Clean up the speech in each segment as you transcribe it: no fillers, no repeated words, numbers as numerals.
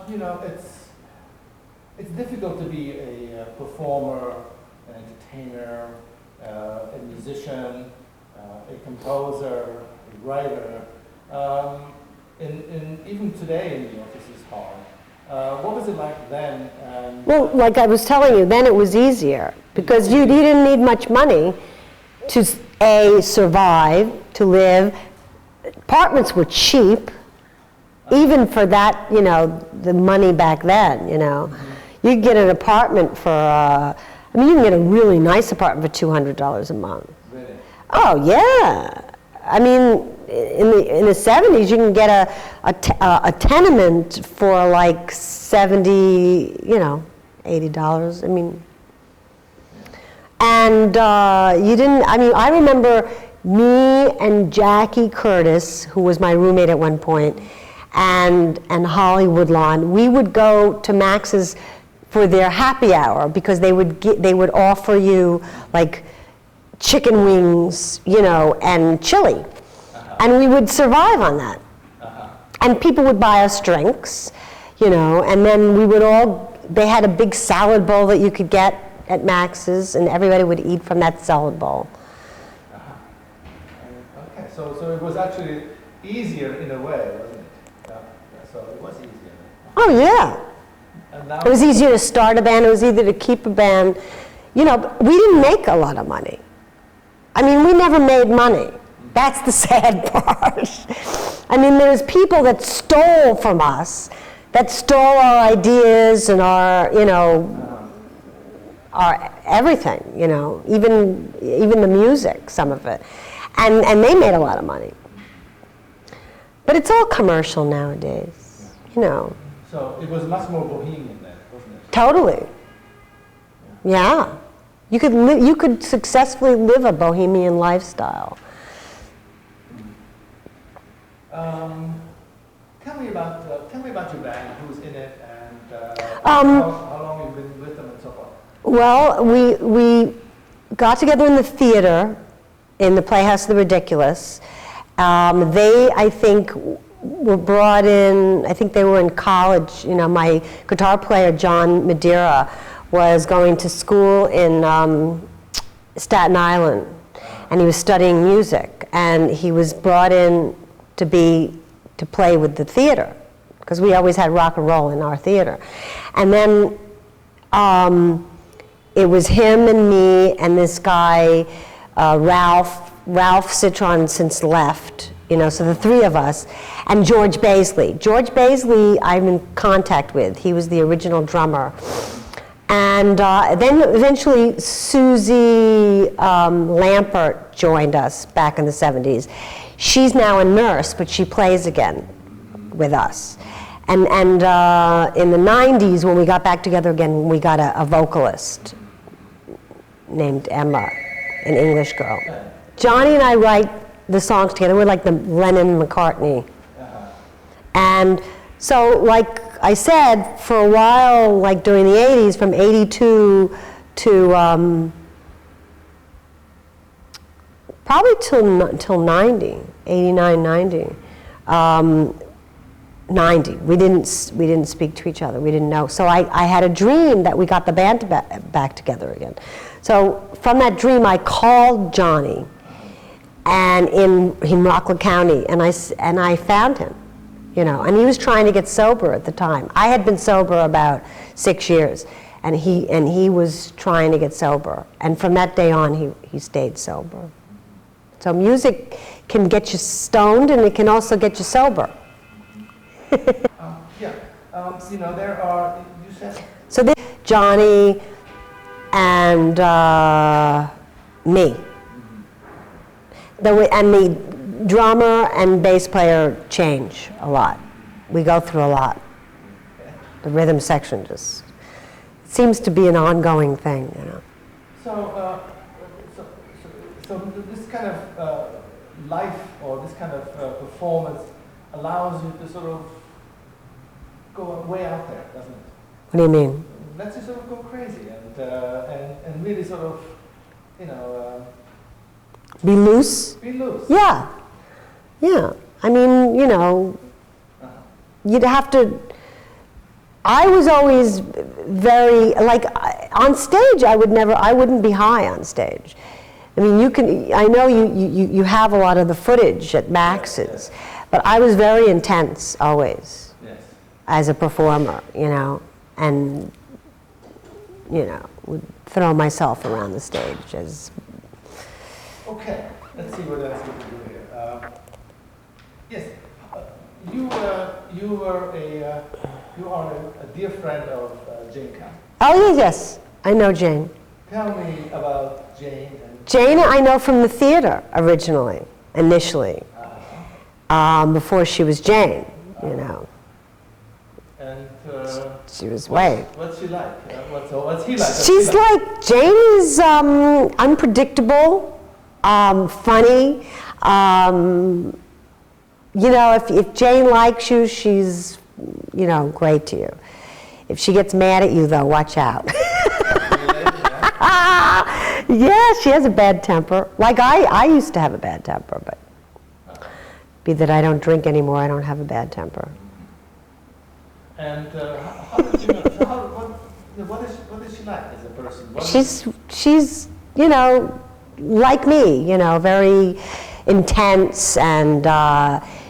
You know, it's difficult to be a performer, an entertainer, a musician, a composer, a writer. Even today in the office is hard. What was it like then? Well, like I was telling you, then it was easier because you didn't need much money to survive, to live. Apartments were cheap, even for that, you know, the money back then, you know. Mm-hmm. You could get an apartment for, I mean, you can get a really nice apartment for $200 a month. Really? Oh, yeah. I mean, in the 70s, you can get a tenement for like $70, you know, $80. I mean, and you didn't, I mean, I remember me and Jackie Curtis, who was my roommate at one point, and Holly Woodlawn, we would go to Max's for their happy hour because they would offer you like chicken wings, you know, and chili. Uh-huh. And we would survive on that. Uh-huh. And people would buy us drinks, you know, and then we would they had a big salad bowl that you could get at Max's, and everybody would eat from that salad bowl. Okay, so it was actually easier in a way, wasn't it? Yeah, so it was easier. Oh, yeah. And now, it was easier to start a band. It was easier to keep a band. You know, we didn't make a lot of money. I mean, we never made money. That's the sad part. I mean, there's people that stole from us, that stole our ideas and our, you know, our everything, you know, even the music, some of it. And they made a lot of money. But it's all commercial nowadays, you know. So it was much more bohemian then, wasn't it? Totally. Yeah. You could successfully live a bohemian lifestyle. Tell me about your band, who's in it, and how long you've been with them and so forth. Well, we got together in the theater, in the Playhouse of the Ridiculous. They, I think, were brought in, I think they were in college. You know, my guitar player, John Madeira, was going to school in Staten Island, and he was studying music, and he was brought in to play with the theater, because we always had rock and roll in our theater. And then it was him and me and this guy, Ralph Citron since left, you know, so the three of us, and George Baisley. George Baisley I'm in contact with. He was the original drummer. And then eventually Susie Lampert joined us back in the 70s. She's now a nurse, but she plays again with us. And in the 90s, when we got back together again, we got a vocalist named Emma, an English girl. Johnny and I write the songs together. We're like the Lennon-McCartney. And so, like I said, for a while, like during the 80s, from 82 to probably till 90, 89, 90. 90. We didn't speak to each other. We didn't know. So I had a dream that we got the band back together again. So from that dream, I called Johnny, and in Rockland County, and I found him, you know. And he was trying to get sober at the time. I had been sober about 6 years, and he was trying to get sober. And from that day on, he stayed sober. So music can get you stoned, and it can also get you sober. You know, there are, you said... So this Johnny and me. Mm-hmm. And the drummer and bass player change a lot. We go through a lot. Okay. The rhythm section just seems to be an ongoing thing, you know. So this kind of life or this kind of performance allows you to sort of go way out there, doesn't it? What do you mean? Lets you sort of go crazy and really sort of, you know... be loose? Be loose. Yeah. Yeah. I mean, you know, you'd have to I was always very, like, on stage, I wouldn't be high on stage. I mean, I know you have a lot of the footage at Max's, but I was very intense always as a performer, and, would throw myself around the stage as... Okay, let's see what else we can do here. Yes, you are a dear friend of Jayne. Oh, yes, I know Jayne. Tell me about Jayne. Jayne I know from the theater initially, before she was Jayne, And she was what's she like? What's he like? She's like, Jayne is unpredictable, funny. If Jayne likes you, she's, great to you. If she gets mad at you, though, watch out. Yeah, she has a bad temper. Like I used to have a bad temper, but be that I don't drink anymore, I don't have a bad temper. And how did you know? What is she like as a person? She's like me, very intense, and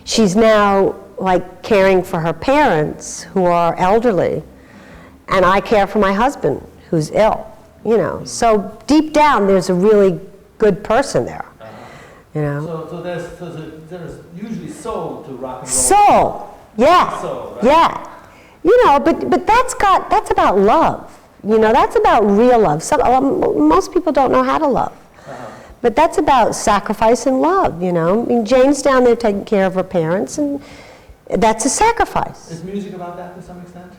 she's now like caring for her parents who are elderly, and I care for my husband who's ill. So deep down, there's a really good person there. So there's usually soul to rock and roll. Soul, yeah, soul, right? yeah. But that's about love. That's about real love. Most people don't know how to love. But that's about sacrifice and love. I mean, Jayne's down there taking care of her parents, and that's a sacrifice. Is music about that to some extent?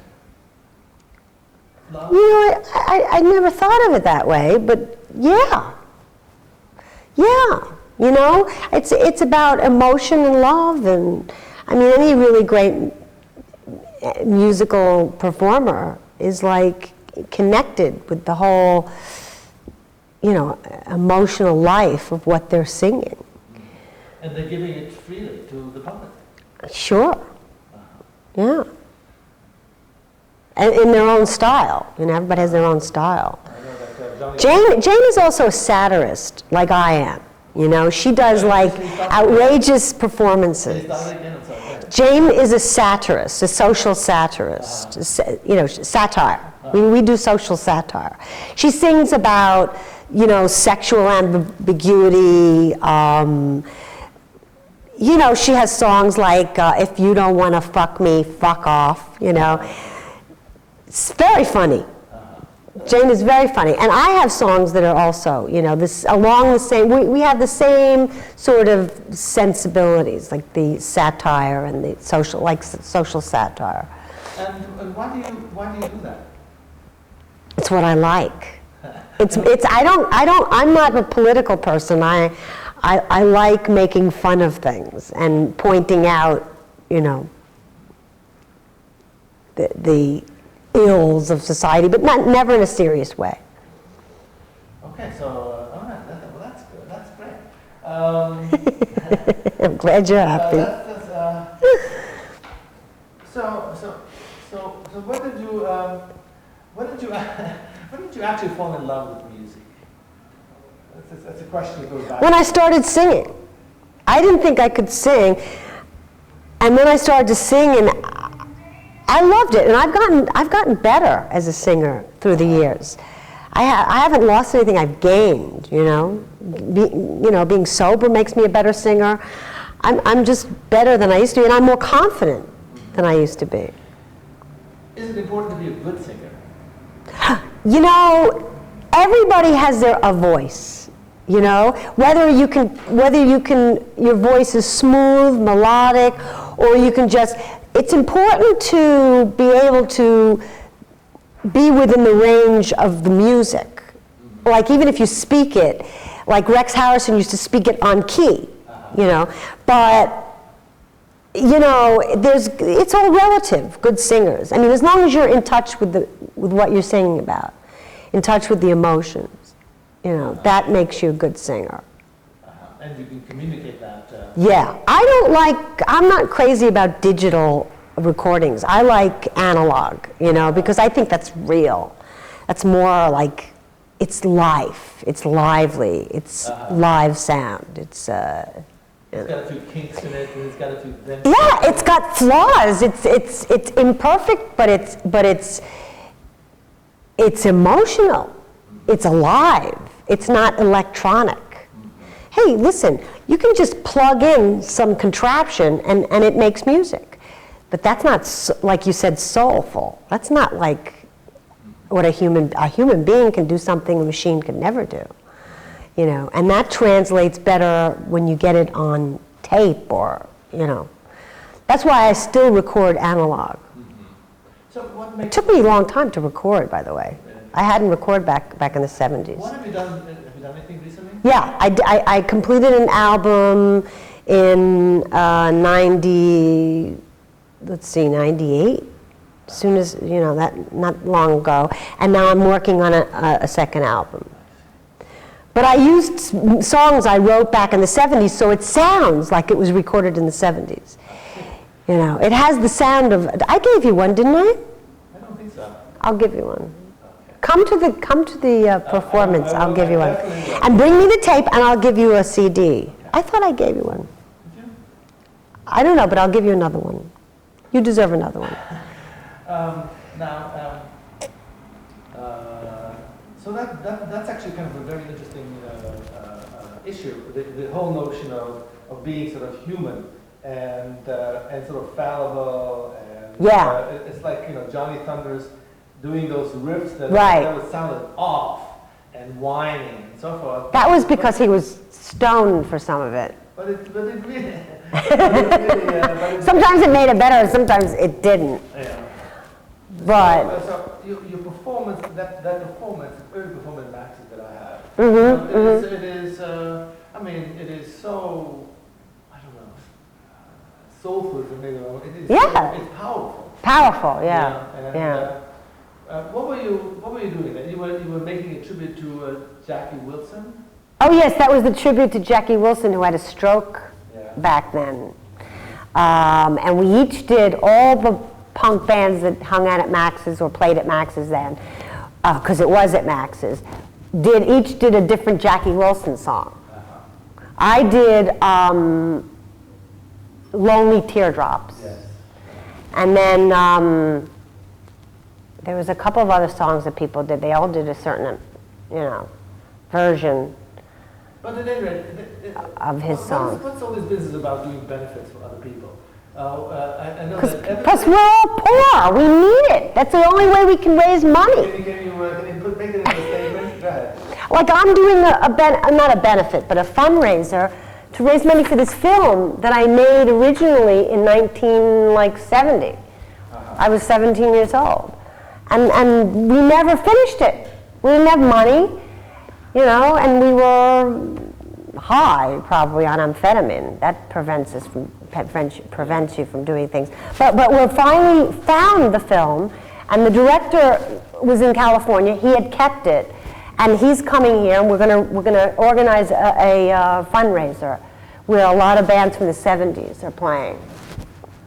Love? I never thought of it that way, but yeah. It's about emotion and love, and I mean, any really great musical performer is like connected with the whole, emotional life of what they're singing. And they're giving it freely to the public. Sure. Yeah. And in their own style. Everybody has their own style. Jayne is also a satirist, like I am. She does like outrageous performances. Jayne is a satirist, a social satirist, satire. We do social satire. She sings about, sexual ambiguity. She has songs like, if you don't want to fuck me, fuck off, It's very funny. Jayne is very funny. And I have songs that are also, this along the same, we have the same sort of sensibilities, like the satire and the social satire. And why do you do that? It's what I like. I'm not a political person. I like making fun of things and pointing out, the ills of society, but never in a serious way. Okay, so all right, that's good. That's great. I'm glad you're happy. So when did you actually fall in love with music? That's a question that goes back. When I started singing, I didn't think I could sing, and then I started to sing, and I loved it, and I've gotten better as a singer through the years. I haven't lost anything I've gained, being sober makes me a better singer. I'm just better than I used to be, and I'm more confident than I used to be. Is it important to be a good singer? Everybody has a voice. Whether you can, your voice is smooth, melodic, or you can just. It's important to be able to be within the range of the music. Like even if you speak it, like Rex Harrison used to speak it on key, but it's all relative, good singers. I mean, as long as you're in touch with what you're singing about, in touch with the emotions, that makes you a good singer. And you can communicate that. Yeah, I'm not crazy about digital recordings. I like analog, you know, because I think that's real. That's more like, it's life, it's lively, it's live sound. It's got a few kinks in it, and it's got a few dents. yeah, it's got flaws. It's imperfect, but it's emotional. It's alive. It's not electronic. Hey, listen, you can just plug in some contraption and it makes music. But that's not, like you said, soulful. That's not like what a human being can do something a machine could never do. You know, and that translates better when you get it on tape or, you know. That's why I still record analog. So what makes It took me a long time to record, by the way. I hadn't recorded back in the 70s. What have you done? Have you done anything recently? Yeah, I completed an album in 98, as soon as, you know, that not long ago, and now I'm working on a second album. But I used songs I wrote back in the 70s, so it sounds like it was recorded in the 70s. You know, it has the sound of, I gave you one, didn't I? I don't think so. I'll give you one. Come to the performance, I'll give you one. And bring me the tape and I'll give you a CD. I thought I gave you one. Did you? I don't know, but I'll give you another one. You deserve another one. So that's actually kind of a very interesting issue, the whole notion of being sort of human and sort of fallible and Yeah. It's like, you know, Johnny Thunders doing those riffs that would sound off and whining and so forth. That was because he was stoned for some of it. But it really, Sometimes it made it better, sometimes it didn't. Yeah. But So your performance, that performance, early performance maxes that I have, it is, I mean, it is so, I don't know, soulful to me. It is, it's powerful. Powerful, yeah. What were you doing then? You were making a tribute to Jackie Wilson? Oh yes, that was the tribute to Jackie Wilson, who had a stroke back then. And we each did, all the punk bands that hung out at Max's or played at Max's then, because it was at Max's, each did a different Jackie Wilson song. I did Lonely Teardrops. Yes. And then there was a couple of other songs that people did. They all did a certain, you know, version But at any rate, of his songs. What's all this business about doing benefits for other people? I know that Because we're all poor. We need it. That's the only way we can raise money. Can you make it into a statement? Go ahead. Like I'm doing not a benefit, but a fundraiser to raise money for this film that I made originally in 1970. I was 17 years old. And we never finished it. We didn't have money, you know, and we were high probably on amphetamine. That prevents you from doing things. But we finally found the film, and the director was in California. He had kept it, and he's coming here, and we're gonna organize a fundraiser where a lot of bands from the 70s are playing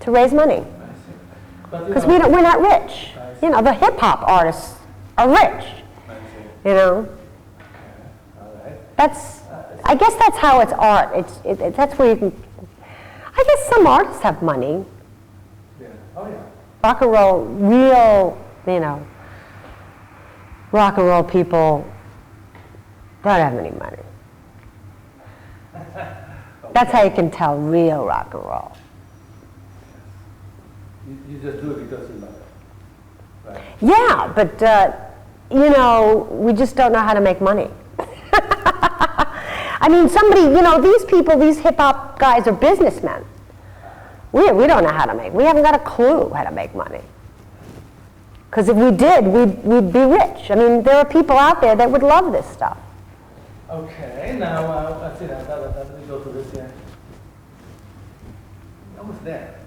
to raise money. Because we're not rich. You know, the hip hop artists are rich. You know. I guess that's how it's art. That's where you can. I guess some artists have money. Yeah. Oh yeah. Rock and roll, real, you know, rock and roll people don't have any money. That's how you can tell real rock and roll. You just do it because you love it. Right. Yeah, but you know, we just don't know how to make money. I mean, you know, these people, these hip hop guys are businessmen. We don't know how to make. We haven't got a clue how to make money. Because if we did, we'd be rich. I mean, there are people out there that would love this stuff. Okay, now let's see that. Let me go through this here. Almost there.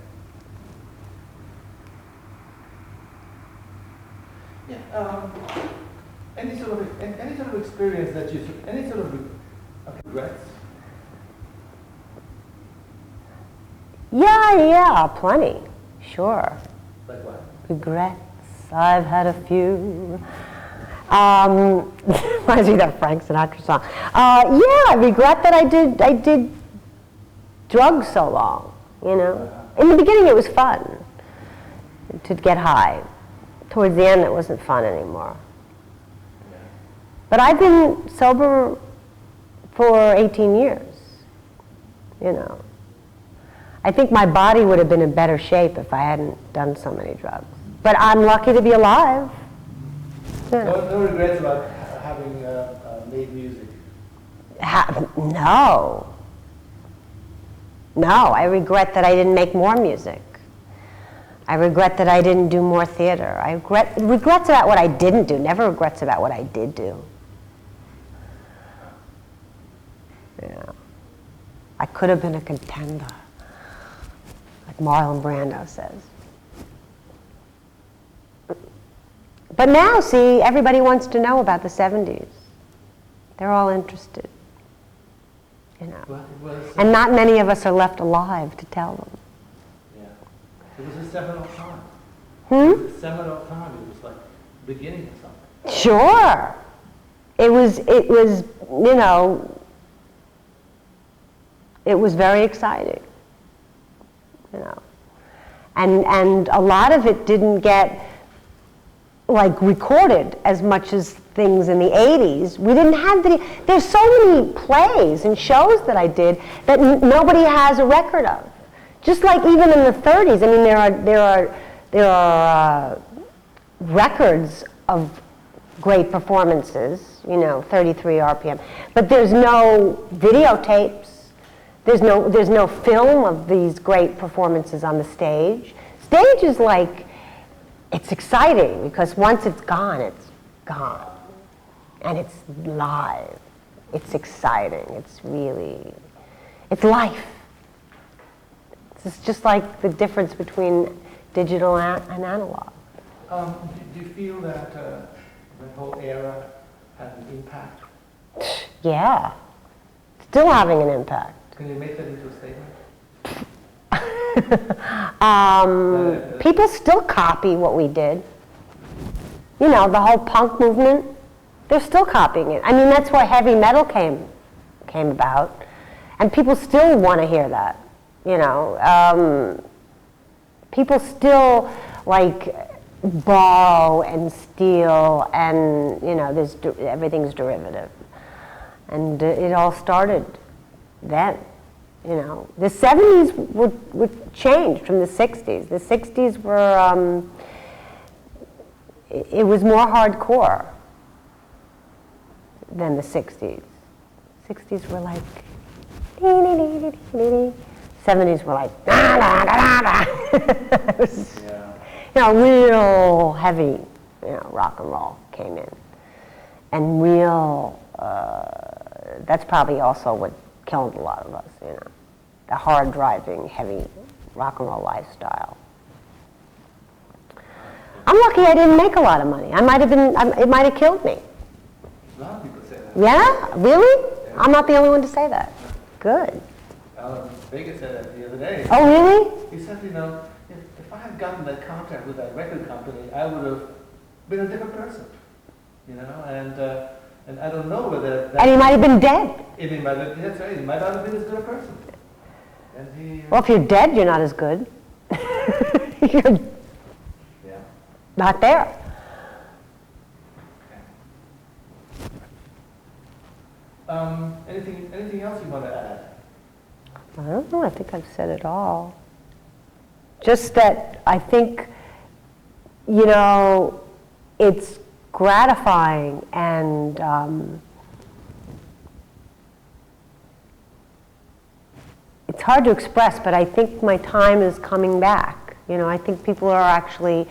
Yeah. Any sort of experience that any sort of regrets? Yeah, plenty. Sure. Like what? Regrets, I've had a few. Reminds me of that Frank Sinatra song. Yeah, I regret that I did drugs so long, you know. In the beginning it was fun to get high. Towards the end it wasn't fun anymore. But I've been sober for 18 years, you know. I think my body would have been in better shape if I hadn't done so many drugs. But I'm lucky to be alive. You know. No regrets about having made music? No. No, I regret that I didn't make more music. I regret that I didn't do more theater. I regrets about what I didn't do, never regrets about what I did do. Yeah. I could have been a contender, like Marlon Brando says. But now, see, everybody wants to know about the 70s. They're all interested, you know. And not many of us are left alive to tell them. Yeah. It was a seminal time. Hmm? It was a seminal time. It was like the beginning of something. Sure. It was, you know, it was very exciting, you know. And a lot of it didn't get like recorded as much as things in the 80s. We didn't have there's so many plays and shows that I did that nobody has a record of. Just like even in the 30s, I mean, there are records of great performances, you know, 33 RPM, but there's no videotapes. There's no film of these great performances on the stage. Stage is like, it's exciting because once it's gone, and it's live. It's exciting. It's really, it's life. It's just like the difference between digital and analog. Do you feel that the whole era had an impact? Yeah, still having an impact. Can you make that into a statement? People still copy what we did. You know, the whole punk movement, they're still copying it. I mean, that's where heavy metal came about. And people still want to hear that, you know. People still, like, borrow and steal and, you know, everything's derivative. And it all started then. You know, the 70s were changed from the 60s. The 60s were, it was more hardcore than the 60s. 60s were like, 70s were like, it was, you know, real heavy, you know, rock and roll came in. And real, that's probably also what killed a lot of us, you know. The hard driving, heavy rock and roll lifestyle. I'm lucky I didn't make a lot of money. It might have killed me. A lot of people say that. Yeah? Really? Yeah. I'm not the only one to say that. Good. Alan Vega said that the other day. Oh, really? He said, you know, if I had gotten that contract with that record company, I would have been a different person, you know, and I don't know whether that... And he might have been dead. That's right, he might not have been as good a person. Well, if you're dead, you're not as good. You're not there. Okay. Anything else you want to add? I don't know. I think I've said it all. Just that I think, you know, it's gratifying and it's hard to express, but I think my time is coming back. You know, I think people are actually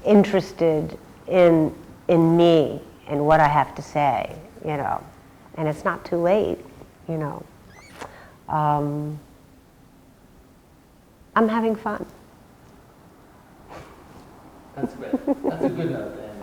interested in me and what I have to say, you know, and it's not too late, you know. I'm having fun. That's great. That's a good note to end.